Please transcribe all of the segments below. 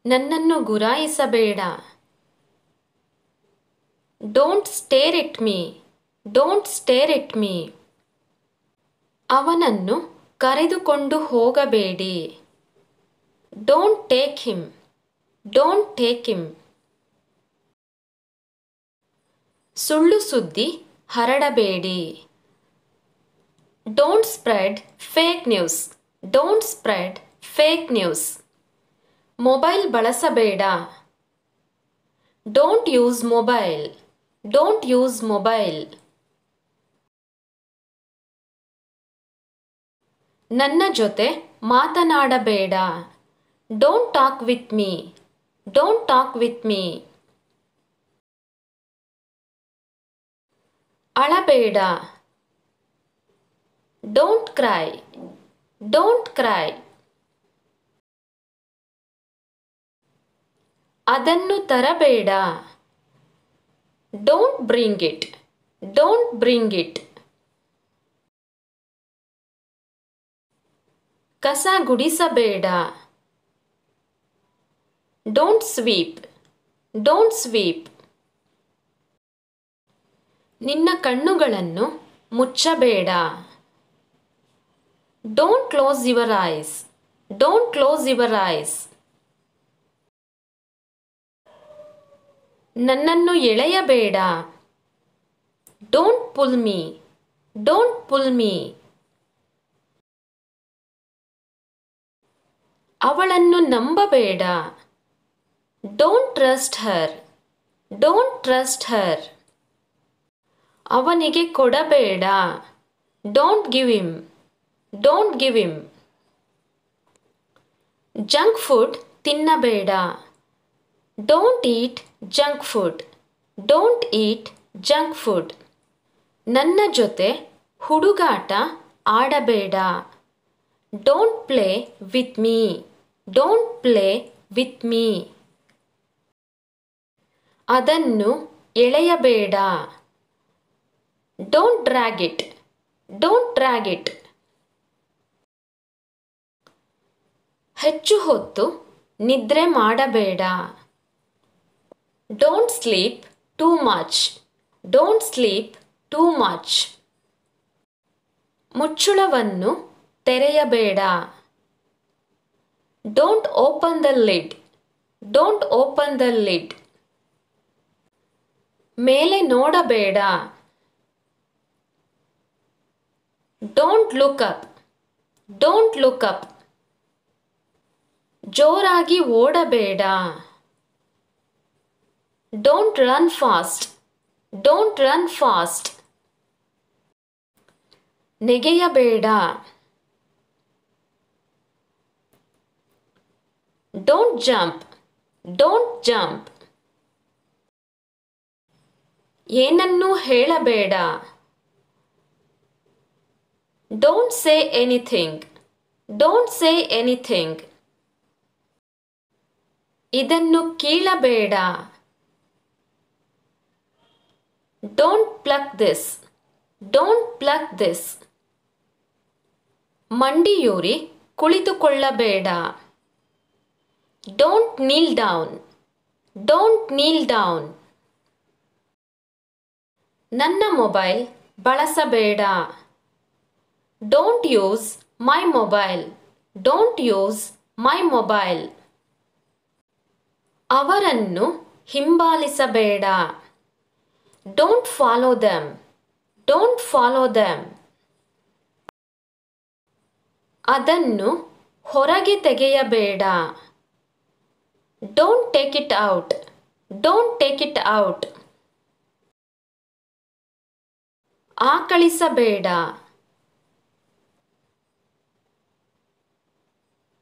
ನನ್ನನ್ನು ಗುರಾಯಿಸಬೇಡ. Don't stare at me. Don't stare at me. ಅವನನ್ನು ಕರೆದುಕೊಂಡು ಹೋಗಬೇಡಿ. Don't take him. Don't take him. ಸುಳ್ಳು ಸುದ್ದಿ ಹರಡಬೇಡಿ. Don't spread fake news. Don't spread fake news. Mobile ಬಳಸಬೇಡ. Don't use mobile. Don't use mobile. ನನ್ನ ಜೊತೆ ಮಾತನಾಡಬೇಡ. Don't talk with me. Don't talk with me. ಅಳಬೇಡ. Don't cry. Don't cry. ಅದನ್ನು ತರಬೇಡ. Don't bring it. Don't bring it. ಕಸ ಗುಡಿಸಬೇಡ. Don't sweep. Don't sweep. ನಿನ್ನ ಕಣ್ಣುಗಳನ್ನು ಮುಚ್ಚಬೇಡ. Don't close your eyes. Don't close your eyes. ನನ್ನನ್ನು ಎಳೆಯಬೇಡ. Don't pull me. Don't pull me. ಅವಳನ್ನು ನಂಬಬೇಡ. Don't trust her. Don't trust her. ಅವನಿಗೆ ಕೊಡಬೇಡ. Don't give him. Don't give him. Junk food ತಿನ್ನಬೇಡ. Don't eat junk food. Don't eat junk food. ನನ್ನ ಜೊತೆ ಹುಡುಗಾಟ ಆಡಬೇಡ. Don't play with me. Don't play with me. ಅದನ್ನು ಎಳೆಯಬೇಡ. Don't drag it. Don't drag it. ಹೆಚ್ಚು ಹೊತ್ತು ನಿದ್ರೆ ಮಾಡಬೇಡ. Don't sleep too much. Don't sleep too much. ಮುಚ್ಚಳವನ್ನು ತೆರೆಯಬೇಡ. Don't open the lid. Don't open the lid. ಮೇಲೆ ನೋಡಬೇಡ. Don't look up. Don't look up. ಜೋರಾಗಿ ಓಡಬೇಡ. Don't run fast. Don't run fast. ನೆಗೆಯಬೇಡ. Don't jump. Don't jump. ಏನನ್ನೂ ಹೇಳಬೇಡ. Don't say anything. Don't say anything. ಇದನ್ನು ಕೀಳಬೇಡ. Don't pluck this. Don't pluck this. ಮಂಡಿಯೂರಿ ಕುಳಿತುಕೊಳ್ಳಬೇಡ. Don't kneel down. Don't kneel down. ನನ್ನ ಮೊಬೈಲ್ ಬಳಸಬೇಡ. Don't use my mobile. Don't use my mobile. ಅವರನ್ನು ಹಿಂಬಾಲಿಸಬೇಡ. Don't follow them. Don't follow them. ಅದನ್ನು ಹೊರಗೆ ತೆಗೆಯಬೇಡ. Don't take it out. Don't take it out. ಆಕಳಿಸಬೇಡ.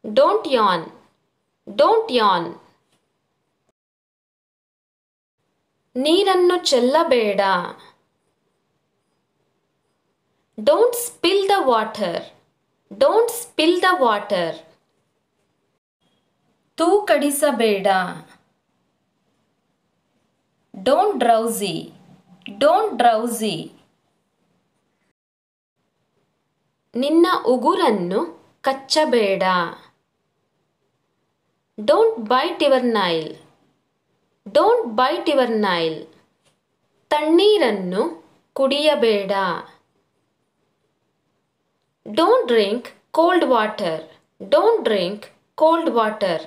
Don't yawn. Don't yawn. ನೀರನ್ನು ಚೆಲ್ಲಬೇಡ. Don't spill the water. Don't spill the water. ತೂಕಡಿಸಬೇಡ. Don't drowsy. Don't drowsy. ನಿನ್ನ ಉಗುರನ್ನು ಕಚ್ಚಬೇಡ. Don't bite your nail. Don't bite your nail. ತಣ್ಣೀರನ್ನು ಕುಡಿಯಬೇಡ. Don't drink cold water. Don't drink cold water.